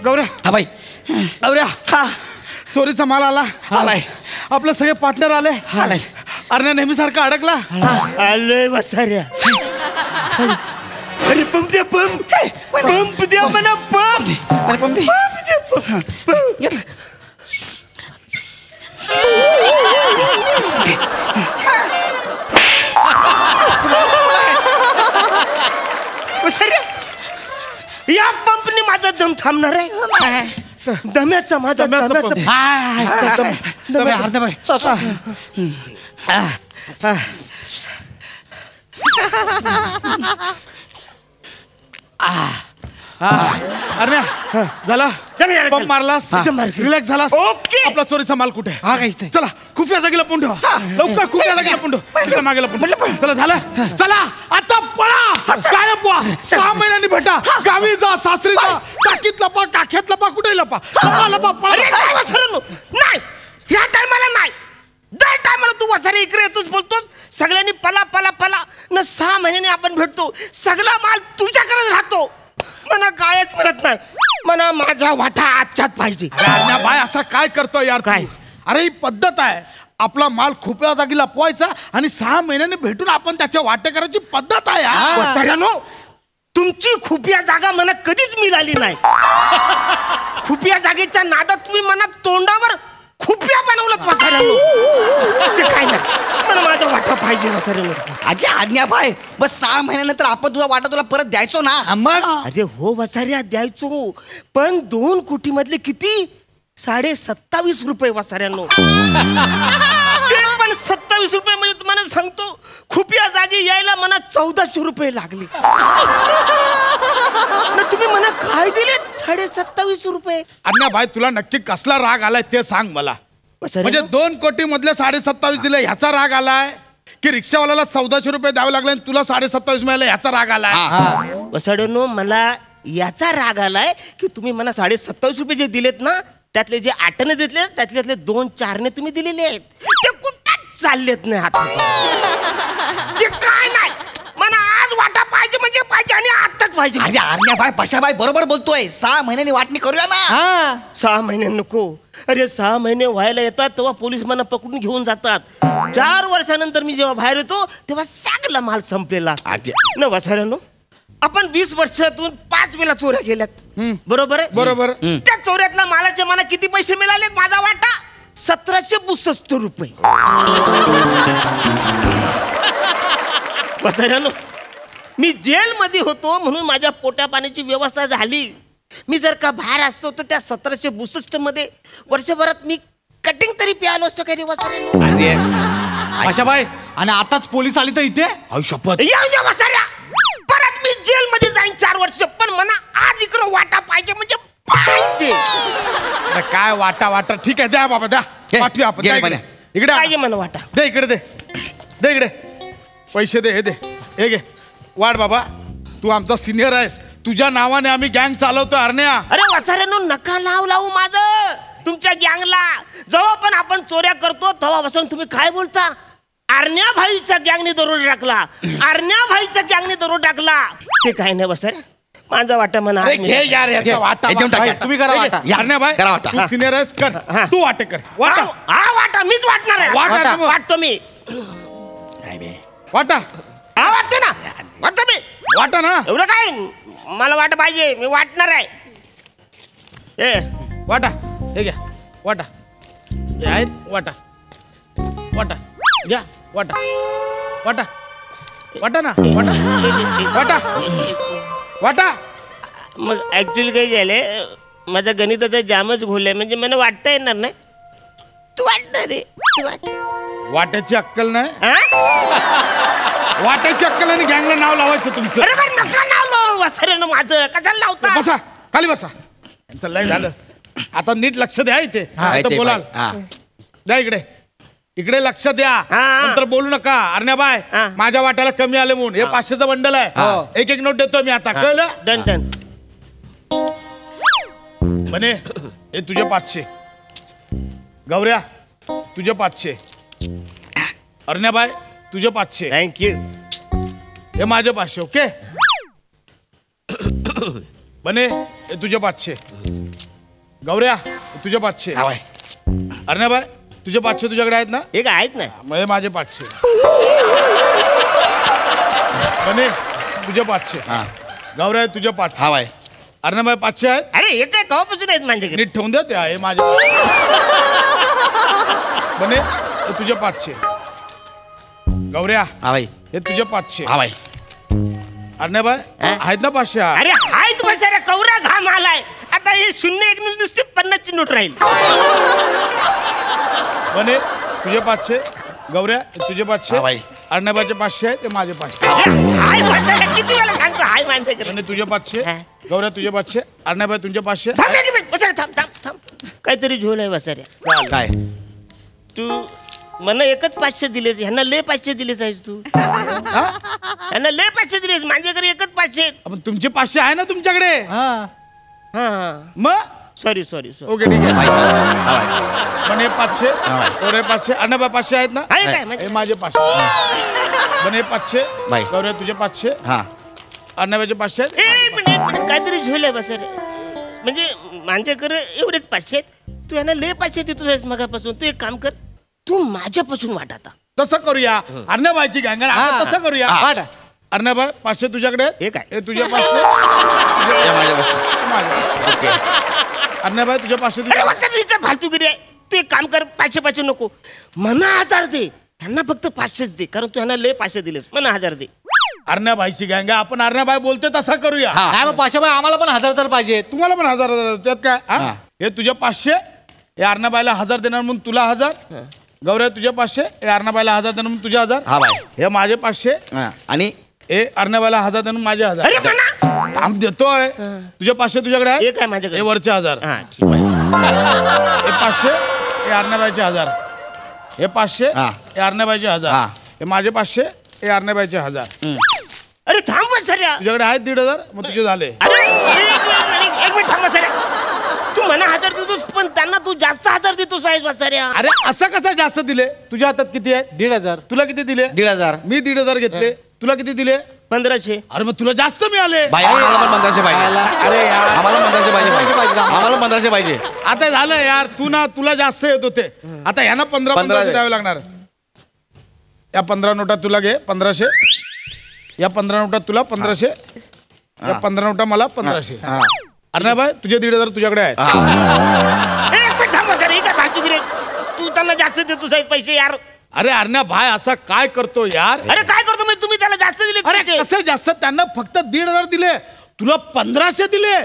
गौऱ्या. हा बाई. गौऱ्या. हा. चोरीचा माल आला. आलाय. आपले सगळे पार्टनर आले. आलाय. अरे नेहमीसारखा अडकला. आलोय वसाऱ्या. अरे पंप द्या पंप. पंप द्या म्हणा पंप. अरे पंप दे. या पंपनी माझा दम थांबणार आहे. दम्याचा माझा दम्याचा. अरे झाला. पंप मारलास. रिलॅक्स झालास. ओके. आपला चोरीचा माल कुठे? हा का इथे? चला खुफिया जागी लपून ठेवा. लवकर खुफिया जागी लपून ठेवा. मागे लपून. चला झालं. चला आता पळा. गायब व्हा. 6 महिन्यांनी भेटा. गावी जा, सासरी जा. टाकीत लपा, काख्यात लपा, कुठे लपा. लपा पळा. नाही ह्या टायमाला नाही. दर टायमाला तू वसारे इकडे येतोस बोलतोस. सगळ्यांनी पला पला पला न 6 महिन्याने आपण भेटतो. सगळा माल तुझ्याकडेच राहतो. मला कायच मिळत नाही. मला माझा वाटा आजच्यात पाहिजे. भाई असा काय करतो यार? काय? अरे ही पद्धत आहे. आपला माल खुप्या जागी लपवायचा आणि 6 महिन्यांनी भेटून आपण त्याच्या वाटे करायची पद्धत आहे. वसाऱ्यानो, तुमची खुफिया जागा मला कधीच मिळाली नाही. खुफिया जागेच्या नादात तुम्ही मला तोंडावर खुफिया बनवलं वसाऱ्यानो. ते काय नाही. मला माझा वाटा पाहिजे वसाऱ्यानो. आजी आज्ञा भाई. बस 6 महिन्यानंतर आपण तुझा वाटा तुला परत द्यायचो ना. मग अरे हो वसाऱ्या द्यायचो. पण 2 कोटी मधले किती? 27.5 रुपये वसाऱ्यानो. ते पण 27 रुपये म्हणजे तुम्हाला सांगतो खुफिया जागी यायला मला 1400 रुपये लागले. तुम्ही मला काय दिले? 27.5 रुपये. अन्या भाई तुला नक्की कसला राग आलाय ते सांग मला. म्हणजे 2 कोटी मधले 27.5 दिले ह्याचा राग आलाय की रिक्षावाल्याला 1400 रुपये द्यावे लागले आणि तुला 27.5 मिळाले ह्याचा राग आलाय? वसाड्यानो, मला याचा राग आलाय की तुम्ही मला 27.5 रुपये जे दिलेत ना, त्यातले जे 8ने दिले त्यातले 2-4ने तुम्ही दिलेले आहेत. ते कुठेच चाललेत नाही हात. ते काय नाही. मला आज वाटा पाहिजे म्हणजे पाहिजे आणि आताच पाहिजे. अरे आज्ञा भाई पशाबाई बरोबर बोलतोय. 6 महिन्यांनी वाटणी करूया ना. 6 महिने नको. अरे 6 महिने व्हायला येतात तेव्हा पोलीस मला पकडून घेऊन जातात. 4 वर्षानंतर मी जेव्हा बाहेर येतो तेव्हा सगळा माल संपलेला न. वसाऱ्यानो, आपण 20 वर्षातून 5 वेळा चोऱ्या केल्यात. बरोबर आहे? बरोबर. त्या चोऱ्यातल्या मालाचे मला किती पैसे मिळाले? माझा वाटा 1762 रुपये. वसाऱ्यानो, मी जेलमध्ये होतो म्हणून माझ्या पोटा पाण्याची व्यवस्था झाली. मी जर का बाहेर असतो तर त्या 1762 मध्ये वर्षभरात मी कटिंग तरी प्यालो असतो काही वसाऱ्यानो. आशाबाई आणि आताच पोलीस आली तर इथे शपथ. या वसाऱ्या. परत मी जेलमध्ये जाईन 4 वर्ष. पण मला आज इकडं वाटा पाहिजे म्हणजे पाहिजे. अरे काय वाटा ठीक आहे. द्या बाबा द्या. पाठवूया आपण. इकडे पाहिजे मला वाटा. दे इकडे. दे इकडे. पैसे दे. हे दे. हे घे. वाढ बाबा. तू आमचा सिनियर आहेस. तुझ्या नावाने आम्ही गँग चालवतो अरण्या. अरे वसाऱ्यानो, नका लावू माझं तुमच्या गँगला. जेव्हा पण आपण चोऱ्या करतो तेव्हा बसून तुम्ही काय बोलता? अरण्या भाईच्या गँगने दरोडा टाकला. अरण्या भाईच्या गँगने दरोडा टाकला. ते काय नाही वसाऱ्या. माझा वाटा म्हणा. घे यार याचा वाटा. तुम्ही करा वाटा. अरण्या भाई करा वाटा. तू सिनियर आहेस. कर. तू वाटे कर. वाटा. हा वाटा मीच वाटणार आहे. वाटतो मी. वाटा. हा वाटते ना. वाटतो मी. वाटा ना. एवढं काय मला वाटा पाहिजे. मी वाटणार आहे. वाटा. हे घ्या. वाटा. हे आहेत वाटा. वाटा घ्या. वाटा. ना. वाटा. वाटा. मग ऍक्च्युअली काय झालंय, माझा गणिताचा जामच घोललाय. म्हणजे मला वाटता येणार नाही. तू वाटणार रे. वाट्याची अक्कल नाही. वाट्याची अक्कल आणि गँगला नाव लावायचं तुमचं. अरे पण नका नाव लावू वसाऱ्यानं माझं. कशाला लावता? बसा खाली बसा. यांचं लय झालं. आता नीट लक्ष द्या इथे. बोलाल द्या इकडे. इकडे लक्ष द्या. नंतर बोलू नका. अरण्याबाई माझ्या वाट्याला कमी आले म्हणून हे 500चं बंडल आहे. एक नोट देतो मी आता. कळलं? डन. म्हणे हे तुझे 500. गौऱ्या तुझे 500. अरण्याबाई तुझे 500. थँक्यू. हे माझे 500. ओके. बने हे तुझे 500. गौऱ्या हे तुझे 500. हा बाई. अर्ण्याबाई तुझे 500 तुझ्याकडे आहेत ना? हे काय आहेत ना? मग हे माझे 500. बने तुझे 500. हा गौऱ्या तुझे 500. हा बाई. अर्ण्याबाई 500 आहेत. अरे हे काय कवापासून आहेत माझ्याकडे? नीट ठेवून द्या ते आहे माझे. बने हे तुझे 500. गौऱ्या हा बाई. हे तुझे 500. हा बाई. अर्ण्याबाई आहेत ना 500? अरे हाय तुम्हाला साऱ्या कवरा घाम आलाय. आता हे 0 1 नुसते 50ची नोट राहील. बने तुझे 500. गौऱ्या हे तुझे 500. हा बाई. अर्ण्याबाईचे 500 आहे ते माझे 500. हाय माझ्याकडे किती वेळा सांगतो हाय माझ्याकडे. बने तुझे 500. हा. गौऱ्या तुझे 500. अर्ण्याबाई तुझे 500. थांब एक मिनिट वसाऱ्या, थांब थांब थांब. काहीतरी झोल आहे वसाऱ्या. काय तू मला एकच 500 दिलेस, ह्यांना लय 500 दिलेस आहेस तू. ह्यांना लय 500 दिलेस, माझ्याकडे एकच 500 आहेत. आपण तुमचे 500 आहे ना तुमच्याकडे? हा मग सॉरी सॉरी सॉरी. ओके ठीक आहे. बाई. हा बाई. पण हे 500. गौऱ्या 500. अर्ण्याबाई 500 आहेत ना? आहे काय हे म्हणजे? माझे 500. पण हे 500. बाई. गौऱ्या तुझे 500. हा अर्ण्याबाईचे 500 आहेत. एक मिनिट काहीतरी झोल आहे वसाऱ्या. म्हणजे माझ्याकडे एवढेच 500 आहेत. तू ह्यांना लय 500 देतो आहेस मगापासून. तू एक काम कर, तू माझ्यापासून वाट आता. तसं करूया. अर्ण्याबाईची गँग तसं करूया. हा. अर्ण्याबाई 500 तुझ्याकडे आहेत. हे काय? हे तुझे 500. हे माझ्या बस. माझे. ओके. अर्ण्याबाई तुझे 500 अरे तुझ्याकडे. वसाऱ्या ही काय फालतूगिरी आहे. तू एक काम कर, 500 नको, मना 1000 दे. ह्यांना फक्त 500च दे, कारण तू ह्यांना लय 500 दिलेस. मना 1000 दे. अर्ण्याबाईची गँग आपण अर्ण्याबाई बोलते तसं करूया. हा. नाही मग पाशाबाई आम्हाला पण 1000 पाहिजे. तुम्हाला पण 1000 त्यात काय हा? हा. हे तुझे 500. हे अर्ण्याबाईला 1000 देणार म्हणून तुला 1000. गौऱ्या तुझे 500. हे अर्ण्याबाईला 1000 देणार म्हणून तुझे 1000. हा बाई. हे माझे 500. हा. आणि हे अर्ण्याबाईला 1000 देणार माझे 1000. अरे मना थांब देतोय. तुझे 500 तुझ्याकडे आहे. एक आहे माझ्याकडे. हे वरचे 1000. हा ठीक आहे. हे 500. हे अर्ण्याबाईचे 1000. हे 500. हा. हे अर्ण्याबाईचे 1000. हा. हे माझे 500. हे अर्ण्याबाईचे 1000. अरे थांब वसाऱ्या. तुझ्याकडे आहेत 1500. मग तुझे झाले. अरे एक मिनिट थांब वसाऱ्या. तू मना 1000 देतोस, पण त्यांना तू जास्त 1000 देतोस आहेस वसाऱ्या. अरे असं कसं जास्त दिले? तुझ्या हातात किती आहेत? 1500. तुला किती दिले? 1500. मी 1500 घेतले. तुला किती दिले? 1500. अरे मग तुला जास्त मिळाले. बाई आम्हाला पण 1500 पाहिजे. अरे यार आम्हाला 1500 पाहिजे. आम्हाला 1500 पाहिजे. आता झालं यार. तुला जास्त येत होते. आता ह्यांना 15 द्यावे लागणार. या 15 नोटा तुला घे 1500. या 15 नोटात तुला 1500. या 15 नोटा मला 1500. अर्ण्याबाई तुझे 1500 तुझ्याकडे आहेत. एक मिनिट थांब वसाऱ्या. ही काय फालतूगिरी आहे? तू त्यांना जास्त देतोस आहेस पैसे यार. अरे अर्ण्याबाई असा काय करतो यार? अरे काय करतो म्हणजे तुम्ही त्याला जास्त दिले अरे पैसे. कसं जास्त? त्यांना फक्त 1500 दिले. तुला 1500 दिले.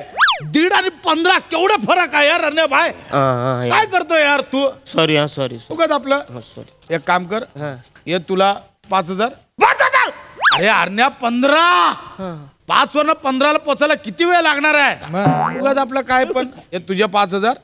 1.5 आणि 15 केवढा फरक आहे यार अर्ण्याबाई. काय करतो यार तू? सॉरी हा सॉरी उगाच आपलं. सॉरी. एक काम कर. हा. ये तुला 5000. 5000. अरे अर्ण्या 15. 5 वरनं 15ला पोचायला किती वेळ लागणार आहे? उगाच आपलं काय पण. हे तुझे 5000.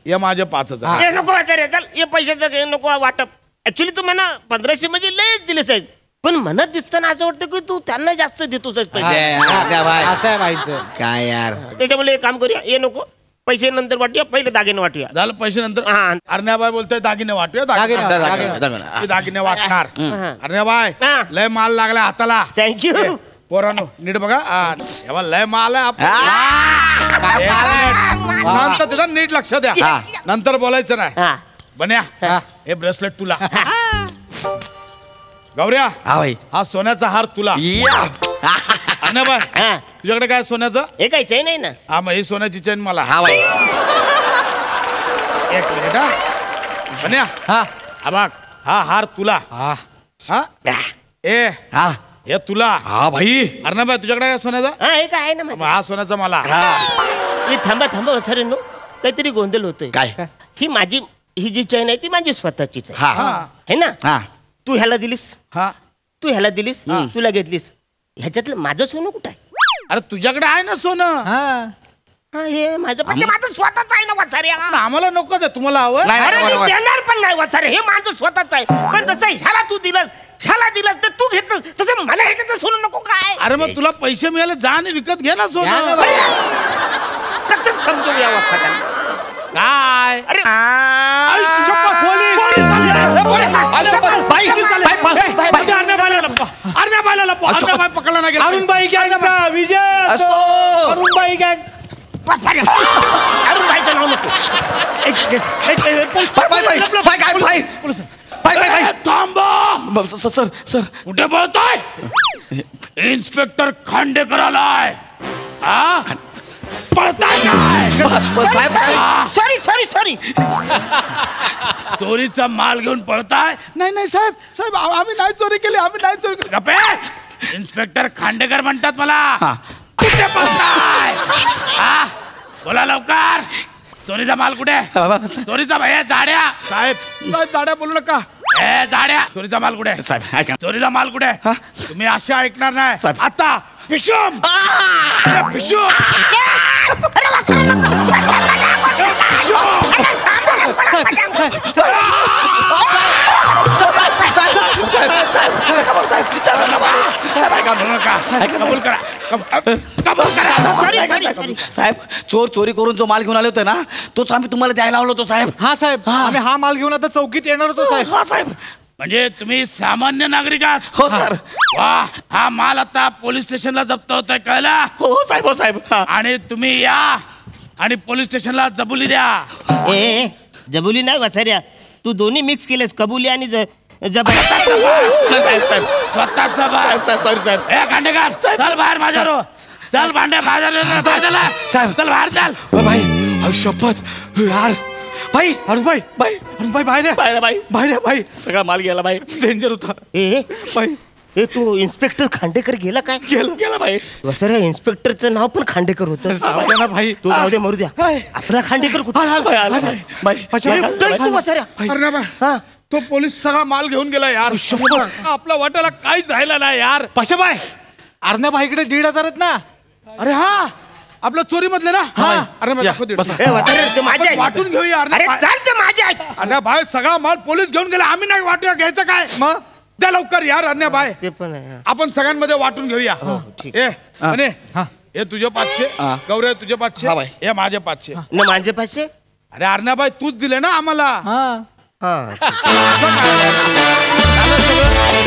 हे माझे 5000. हे नको वसाऱ्या. चल हे पैशाचं हे नको वाटप. ऍक्च्युली तू म्हणा 1500 म्हणजे लयच दिले साहेब, पण मनात दिसताना असं वाटतं की तू त्यांना जास्त देतोस पैसे. असं आहे व्हायचं. काय यार. त्याच्यामुळे एक काम करूया. हे नको, पैसे नंतर वाटूया, पहिले दागिने वाटूया. झालं पैसे नंतर. हा. अर्ण्याबाई बोलतोय दागिने वाटूया. दागिने. दागिने वाटणार. हा. अर्ण्याबाई हा. लय माल लागला हाताला. थँक्यू. पोरानो नीट बघा. तेव्हा लय माल आहे आपला. नंतर त्याचा नीट लक्ष द्या. नंतर बोलायचं नाही. हा. बन्या हे ब्रेसलेट तुला. गौऱ्या हा भाई. हा सोन्याचा हार तुला. अर्ण्याबाई हा. तुझ्याकडे काय सोन्याचं? हे काय चैन आहे ना? हा मग ही सोन्याची चेन मला. हा भाई. एक मिनिट. हा बन्या हा हा बघ हा हार तुला. हा हा ए हा. हे तुला. हा भाई. अर्ण्याबाई तुझ्याकडे काय सोन्याचा? हा हे काय आहे ना मग माझं? हा सोन्याचा मला. हे थांबा सर नो, काहीतरी गोंधळ होतोय. काय? ही माझी, ही जी चैन आहे ती माझी स्वतःचीच आहे. हा. है ना? हा. तू ह्याला दिलीस, हा तू ह्याला दिलीस, तुला घेतलीस. ह्याच्यातलं माझं सोनं कुठं आहे? अरे तुझ्याकडे आहे ना सोनं. हा हा, हे माझं पण ते माझं स्वतःच आहे ना वासाऱ्या. आम्हाला नकोच आहे. तुम्हाला हवं? नाही, अरे नाही, मी नको, नको. देणार पण नाही वासारे. हे माझं स्वतःच आहे. पण जसं ह्याला तू दिलंस, ह्याला दिलंस, तर तू घेतलं तसं मला ह्याच्यातलं सोनं नको काय? अरे मग तुला पैसे मिळाले जा आणि विकत घे ना सोनं. कसं समजून या वासाऱ्याला? काय? अरे आई, शपथ, पोलीस आले. अर्ण्याबाईला लपवा. अर्ण्याबाई पकडला नाही गेला. अरुणबाई गँगचा विजय असो. अरुणबाई गँग वसाऱ्या अरुण भाईचं नाव नको थांबा सर सर कुठे बोलतोय इन्स्पेक्टर खांडेकर आलाय हा पळताय काय सॉरी सॉरी सॉरी चोरीचा माल घेऊन पळताय नाही नाही साहेब साहेब आम्ही नाही चोरी केली आम्ही नाही चोरी केली गप्पे इन्स्पेक्टर खांडेकर म्हणतात मला कुठे पळताय हा बोला लवकर चोरीचा माल कुठे चोरीचा भैया जाड्या साहेब साहेब जाड्या बोलू नका ए जाड्या चोरीचा माल कुठे साहेब चोरीचा माल कुठे तुम्ही असे ऐकणार नाही साहेब. आता पिशूम पिशूम साहेब चोर चोरी करून जो माल घेऊन आले होते ना तोच आम्ही तुम्हाला द्यायला आलो होतो साहेब. हा साहेब आम्ही हा माल घेऊन आता चौकीत येणार होतो साहेब. हा साहेब. म्हणजे तुम्ही सामान्य नागरिक आहात हो सर. वा हा माल आता पोलीस स्टेशनला जप्त होतोय कळला हो साहेब. हो साहेब. आणि तुम्ही या आणि पोलीस स्टेशनला जबुली द्या ए जबुली नाही वसाऱ्या तू दोन्ही मिक्स केलेस कबुली आणि स्वतःचा साहेब साहेब ए खांडेकर चल बाहेर माझ्यावर चल भांडे बाजारला साहेब. चल बाहेर चल भाई शपथ यार भाई अरुण भाई भाई अरुण भाई बाहेर बाहेर भाई बाहेर भाई सगळा माल गेला भाई. डेंजर होता ए भाई. ए तू इन्स्पेक्टर खांडेकर गेला काय गेला भाई. वसाऱ्या इन्स्पेक्टरचं नाव पण खांडेकर होतं जाऊ द्या ना भाई. तू जाऊ दे मरू द्या आपला खांडेकर कुठे तू वसाऱ्या अरे बा तो पोलीस सगळा माल घेऊन गेला यार आपल्या वाट्याला काहीच राहिला नाही यार पशाबाई अर्ण्या भाईकडे 1,500 आहेत ना. अरे हा आपलं चोरी मधले ना अरे या, दाखव दीड. बसा. ए वसाऱ्या ते माझे आपण आहे. वाटून घेऊया अरे चाल ते माझे आहे. अरे भाई सगळा माल पोलीस घेऊन गेला आम्ही नाही वाटूया घ्यायचं काय मग द्या लवकर यार अन्या भाई ते पण आहे. आपण सगळ्यांमध्ये वाटून घेऊया ए अने हे तुझे 500 हा. गौरे तुझे 500 हा भाई. हे माझे 500 न माझे पाचशे अरे अर्ण्याबाई तूच दिले ना आम्हाला हा हा असं काय? झालं सगळं?